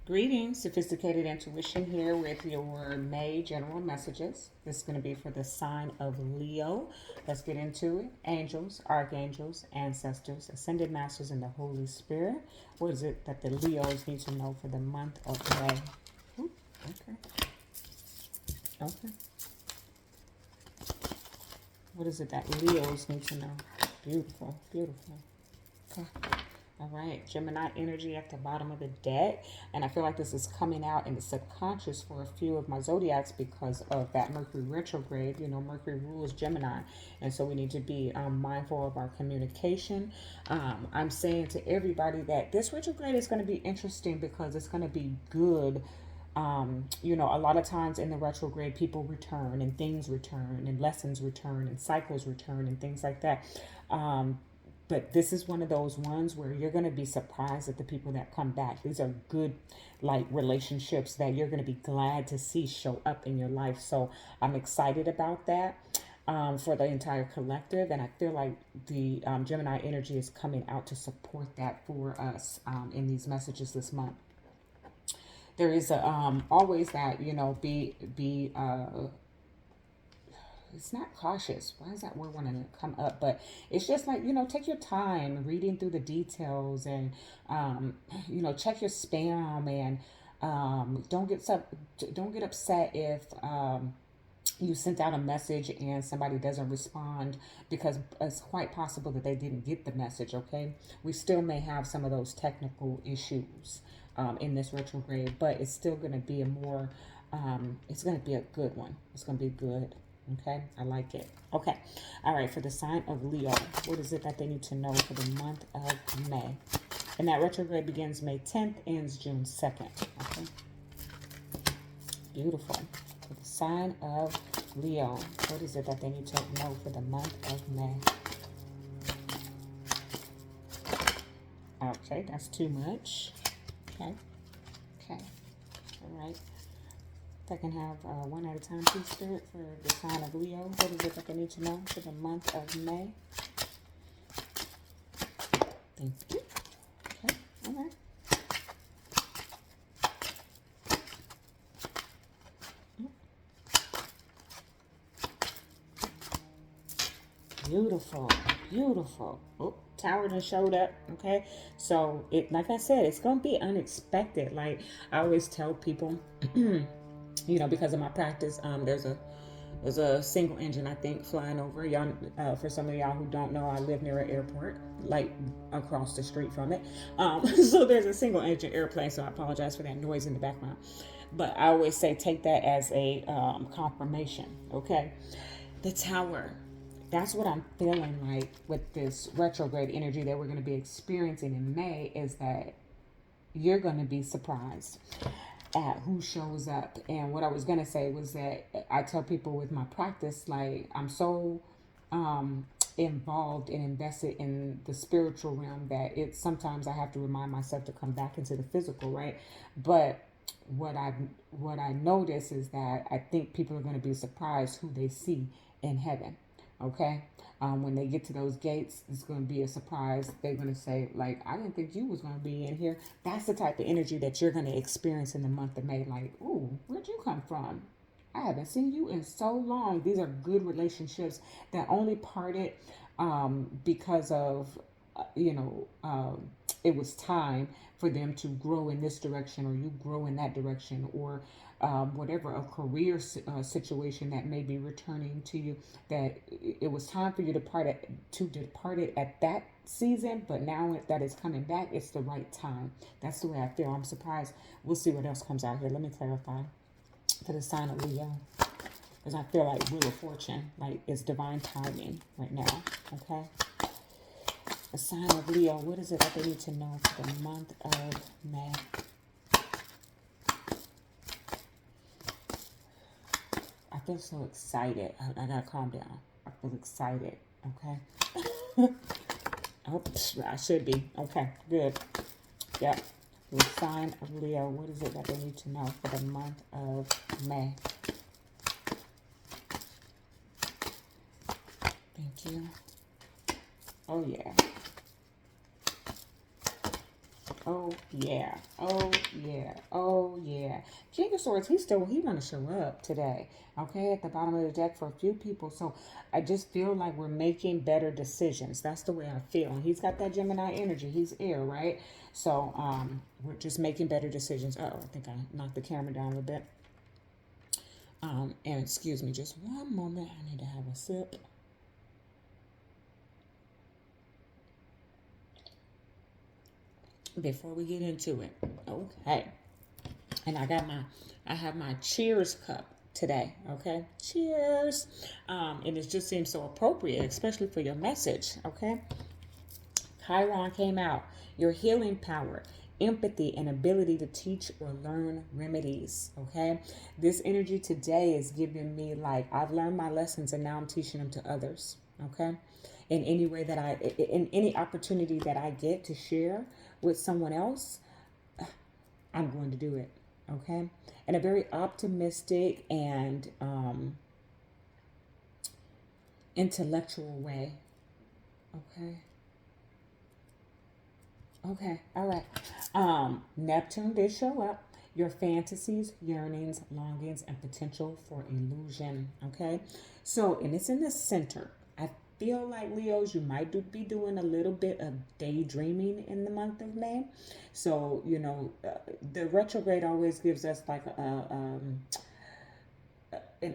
Greetings, Sophisticated Intuition here with your May general messages. This is going to be for the sign of Leo. Let's get into it. Angels, archangels, ancestors, ascended masters, and the Holy Spirit. What is it that the Leos need to know for the month of May? Ooh, okay. Okay. What is it that Leos need to know? Beautiful, beautiful. Okay. All right, Gemini energy at the bottom of the deck. And I feel like this is coming out in the subconscious for a few of my zodiacs because of that Mercury retrograde. You know, Mercury rules Gemini. And so we need to be mindful of our communication. I'm saying to everybody that this retrograde is going to be interesting because it's going to be good. You know, a lot of times in the retrograde, people return and things return and lessons return and cycles return and things like that. But this is one of those ones where you're going to be surprised at the people that come back. These are good, like, relationships that you're going to be glad to see show up in your life. So I'm excited about that for the entire collective. And I feel like the Gemini energy is coming out to support that for us in these messages this month. There is a, always that, you know, be it's not cautious. Why is that word want to come up? But it's just like, you know, take your time reading through the details and, you know, check your spam and don't get upset if you sent out a message and somebody doesn't respond because it's quite possible that they didn't get the message. Okay, we still may have some of those technical issues in this retrograde, but it's still going to be a more it's going to be a good one. It's going to be good. Okay, I like it. Okay, all right, for the sign of Leo, what is it that they need to know for the month of May? And that retrograde begins May 10th, ends June 2nd. Okay, beautiful. For the sign of Leo, what is it that they need to know for the month of May? Okay, that's too much. Okay, okay, all right. If I can have one at a time, please, Spirit, for the sign of Leo. What is it that they need to know for the month of May? Thank you. Okay, all right. Beautiful, beautiful. Oh, Tower done showed up. Okay, so it, like I said, it's gonna be unexpected. Like I always tell people, you know, because of my practice, there's a single engine, I think, flying over. Y'all, for some of y'all who don't know, I live near an airport, like across the street from it. So there's a single engine airplane. So I apologize for that noise in the background. But I always say take that as a confirmation. Okay, the tower. That's what I'm feeling like with this retrograde energy that we're going to be experiencing in May is that you're going to be surprised at who shows up. And what I was going to say was that I tell people with my practice, like, I'm so involved and invested in the spiritual realm that it's sometimes I have to remind myself to come back into the physical, right? But what I what I notice is that I think people are going to be surprised who they see in heaven. Okay, when they get to those gates, it's going to be a surprise. They're going to say, like, I didn't think you was going to be in here. That's the type of energy that you're going to experience in the month of May. Like, ooh, where'd you come from? I haven't seen you in so long. These are good relationships that only parted because of, you know, it was time for them to grow in this direction or you grow in that direction or whatever, a career situation that may be returning to you, that it was time for you to depart it at that season, but now that it's coming back, it's the right time. That's the way I feel. I'm surprised. We'll see what else comes out here. Let me clarify for the sign of Leo, because I feel like Wheel of Fortune, like it's divine timing right now. Okay, the sign of Leo, what is it that they need to know for the month of May? I feel so excited. I gotta calm down. I feel excited. Okay. Oh, I should be. Okay, good. Yep. The sign of Leo, what is it that they need to know for the month of May? Thank you. Oh, yeah. Oh, yeah. Oh, yeah. Oh, Okay. King of Swords, he want to show up today. Okay, at the bottom of the deck for a few people. So I just feel like we're making better decisions. That's the way I feel. And he's got that Gemini energy. He's air, right? So we're just making better decisions. Oh, I think I knocked the camera down a bit. And excuse me, just one moment. I need to have a sip. Before we get into it. Okay. And I have my cheers cup today. Okay. Cheers. And it just seems so appropriate, especially for your message. Okay. Chiron came out. Your healing power, empathy, and ability to teach or learn remedies. Okay. This energy today is giving me like, I've learned my lessons and now I'm teaching them to others. Okay. In any way that in any opportunity that I get to share with someone else, I'm going to do it. Okay. In a very optimistic and intellectual way. Okay. Okay, all right. Neptune did show up. Your fantasies, yearnings, longings, and potential for illusion. Okay, so and it's in the center. I feel like Leos, you might be doing a little bit of daydreaming in the month of May. So the retrograde always gives us like an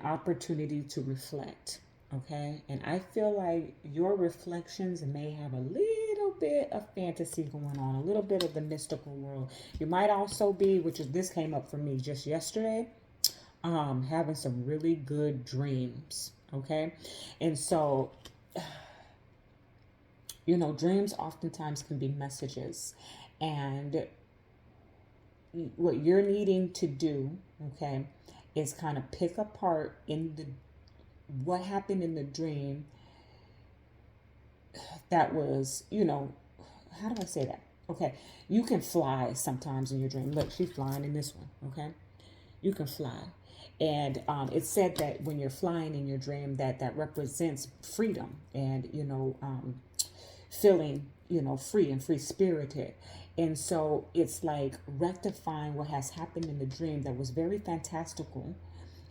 opportunity to reflect. Okay, and I feel like your reflections may have a little bit of fantasy going on, a little bit of the mystical world. You might also be, which is this came up for me just yesterday, having some really good dreams. Okay, and so dreams oftentimes can be messages, and what you're needing to do, okay, is kind of pick apart in the what happened in the dream that was, how do I say that? Okay, you can fly sometimes in your dream. Look, she's flying in this one, okay? You can fly. And it's said that when you're flying in your dream, that represents freedom and, feeling, free and free spirited. And so it's like rectifying what has happened in the dream that was very fantastical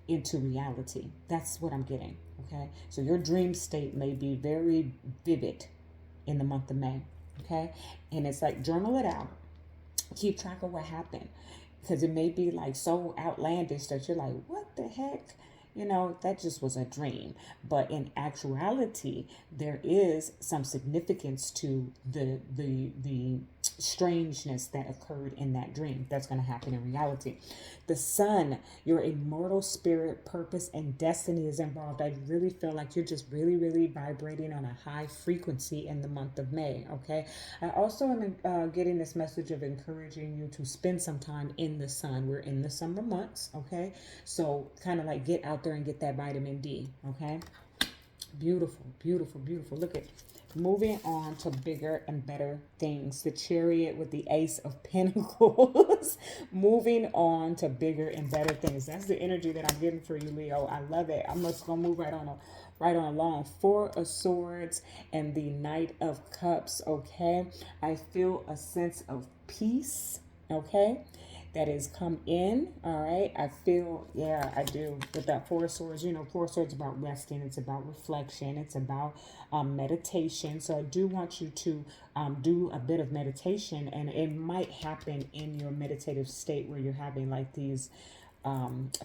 into reality. That's what I'm getting. Okay. So your dream state may be very vivid in the month of May. Okay. And it's like journal it out. Keep track of what happened. Because it may be like so outlandish that you're like, what the heck? That just was a dream. But in actuality, there is some significance to the strangeness that occurred in that dream that's going to happen in reality. The sun, your immortal spirit, purpose, and destiny is involved. I really feel like you're just really, really vibrating on a high frequency in the month of May. Okay. I also am getting this message of encouraging you to spend some time in the sun. We're in the summer months. Okay. So kind of like get out there and get that vitamin D. Okay. Beautiful, beautiful, beautiful. Look at moving on to bigger and better things. The Chariot with the Ace of Pentacles. Moving on to bigger and better things. That's the energy that I'm getting for you, Leo. I love it. I'm just gonna move right on along. Four of Swords and the Knight of Cups. Okay, I feel a sense of peace. Okay, that has come in. All right, I feel, yeah, I do. With that Four of Swords, Four of Swords about resting. It's about reflection. It's about meditation. So I do want you to do a bit of meditation, and it might happen in your meditative state where you're having like these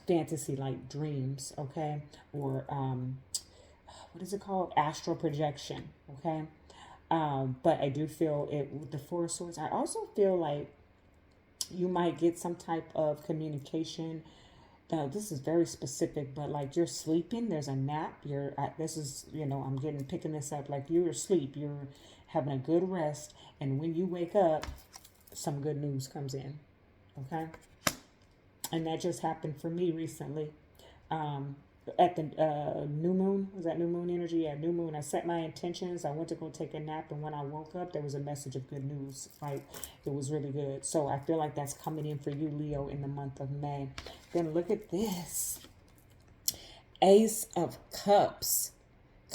fantasy like dreams. Okay, or what is it called? Astral projection. Okay. But I do feel it with the Four of Swords. I also feel like you might get some type of communication. This is very specific, but like you're sleeping, there's a nap. This is, I'm picking this up. Like you're asleep, you're having a good rest, and when you wake up, some good news comes in. Okay, and that just happened for me recently. At the new moon, was that new moon energy? Yeah, new moon. I set my intentions. I went to go take a nap, and when I woke up, there was a message of good news. Like it was really good. So I feel like that's coming in for you, Leo, in the month of May. Then look at this, Ace of Cups,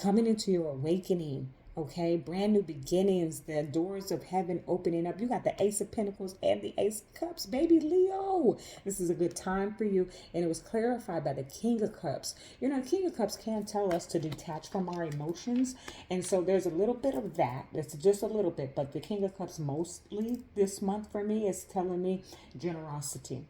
coming into your awakening. Okay, brand new beginnings, the doors of heaven opening up. You got the Ace of Pentacles and the Ace of Cups, baby Leo. This is a good time for you. And it was clarified by the King of Cups. You know, King of Cups can tell us to detach from our emotions. And so there's a little bit of that. It's just a little bit. But the King of Cups mostly this month for me is telling me generosity.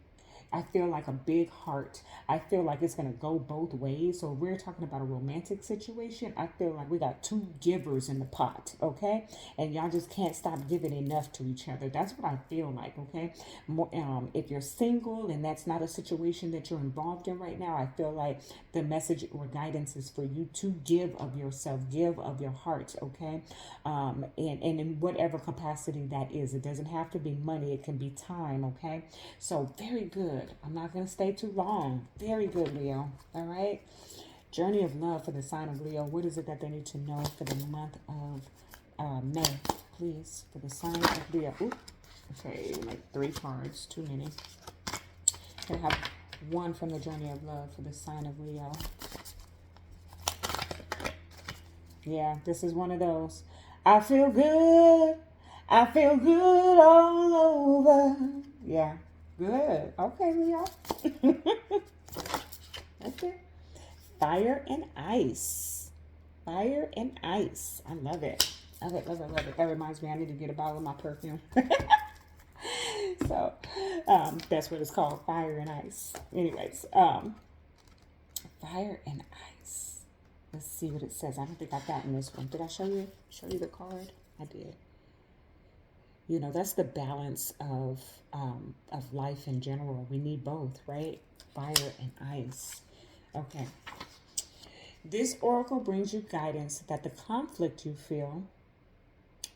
I feel like a big heart. I feel like it's going to go both ways. So if we're talking about a romantic situation, I feel like we got two givers in the pot, okay? And y'all just can't stop giving enough to each other. That's what I feel like, okay? More, if you're single and that's not a situation that you're involved in right now, I feel like the message or guidance is for you to give of yourself, give of your heart, okay? And in whatever capacity that is. It doesn't have to be money. It can be time, okay? So very good. I'm not going to stay too long. Very good, Leo. All right. Journey of love for the sign of Leo. What is it that they need to know for the month of May? Please, for the sign of Leo. Ooh, okay, like 3 cards. Too many. Can I have one from the Journey of love for the sign of Leo? Yeah, this is one of those. I feel good. I feel good all over. Yeah. Good. Okay, Leo. Okay. Fire and ice. Fire and ice. I love it. Love it, love it, love it. That reminds me, I need to get a bottle of my perfume. So, that's what it's called, fire and ice. Anyways, fire and ice. Let's see what it says. I don't think I got in this one. Did I show you the card? I did. You know, that's the balance of life in general. We need both, right? Fire and ice. Okay. This oracle brings you guidance that the conflict you feel,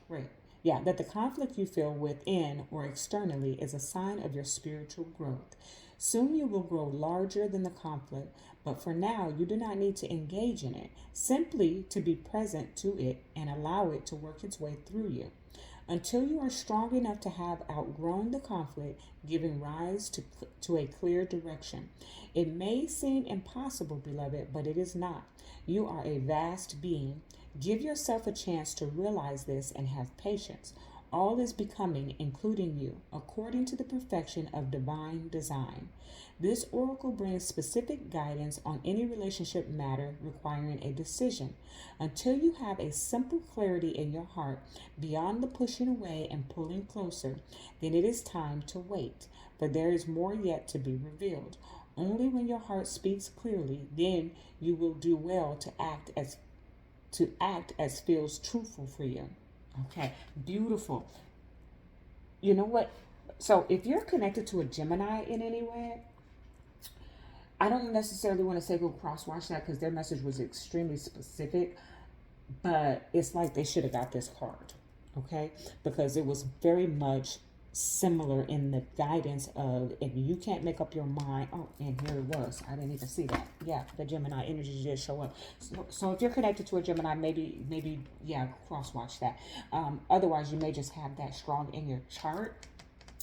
right? Yeah, that the conflict you feel within or externally is a sign of your spiritual growth. Soon you will grow larger than the conflict, but for now you do not need to engage in it, simply to be present to it and allow it to work its way through you. Until you are strong enough to have outgrown the conflict, giving rise to a clear direction. It may seem impossible, beloved, but it is not. You are a vast being. Give yourself a chance to realize this and have patience. All is becoming, including you, according to the perfection of divine design. This oracle brings specific guidance on any relationship matter requiring a decision. Until you have a simple clarity in your heart beyond the pushing away and pulling closer, then it is time to wait, for there is more yet to be revealed. Only when your heart speaks clearly, then you will do well to act as feels truthful for you. Okay, beautiful. You know what? So if you're connected to a Gemini in any way, I don't necessarily want to say go cross watch that because their message was extremely specific, but it's like they should have got this card, okay? Because it was very much similar in the guidance of if you can't make up your mind. Oh, and here it was. I didn't even see that. Yeah, the Gemini energy just show up. So if you're connected to a Gemini, maybe yeah, cross watch that. Otherwise, you may just have that strong in your chart,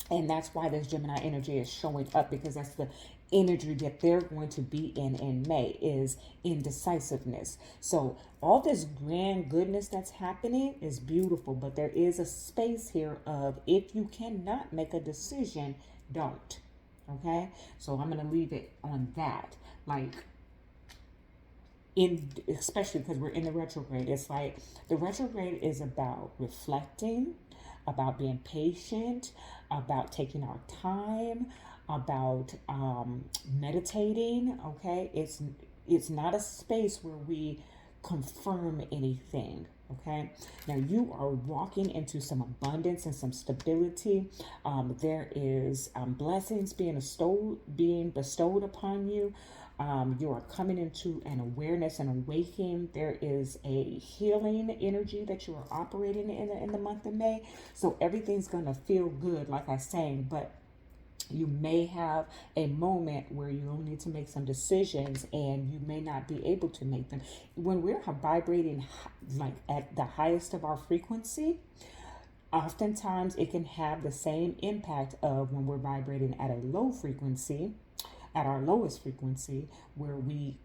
and that's why this Gemini energy is showing up, because that's the energy that they're going to be in May, is indecisiveness. So all this grand goodness that's happening is beautiful, but there is a space here of if you cannot make a decision, don't. Okay? So I'm going to leave it on that. Like, especially because we're in the retrograde, it's like the retrograde is about reflecting, about being patient, about taking our time, about meditating. Okay, it's not a space where we confirm anything. Okay, now you are walking into some abundance and some stability. There is blessings being bestowed upon you. You are coming into an awareness and awakening. There is a healing energy that you are operating in the month of May. So everything's gonna feel good, like I was saying, but you may have a moment where you'll need to make some decisions and you may not be able to make them. When we're vibrating like at the highest of our frequency, oftentimes it can have the same impact of when we're vibrating at a low frequency, at our lowest frequency, where we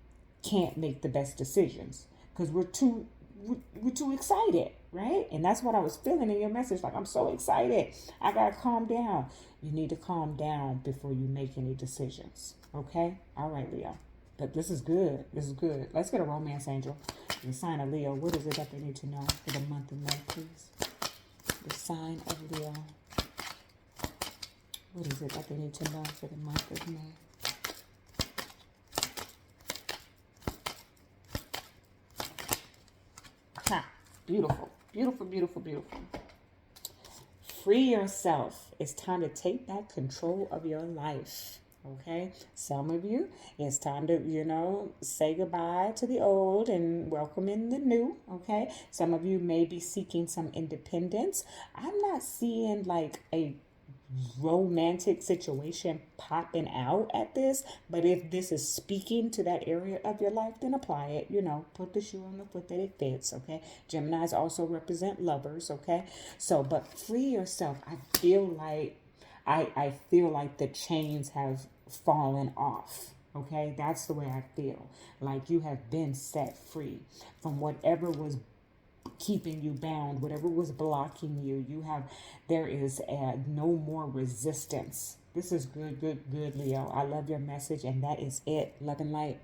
can't make the best decisions because we're too we're too excited, right? And that's what I was feeling in your message. Like, I'm so excited. I got to calm down. You need to calm down before you make any decisions. Okay? All right, Leo. But this is good. This is good. Let's get a romance angel. The sign of Leo. What is it that they need to know for the month of May, please? The sign of Leo. What is it that they need to know for the month of May? Ha! Beautiful. Beautiful, beautiful, beautiful. Free yourself. It's time to take back control of your life. Okay, some of you, it's time to, say goodbye to the old and welcome in the new. Okay, some of you may be seeking some independence. I'm not seeing like a romantic situation popping out at this, but if this is speaking to that area of your life, then apply it. Put the shoe on the foot that it fits. Okay, Geminis also represent lovers. Okay, so but free yourself. I feel like the chains have fallen off. Okay, that's the way I feel. Like you have been set free from whatever was keeping you bound, whatever was blocking you. There is no more resistance. This is good, good, good, Leo. I love your message, and that is it. Love and light.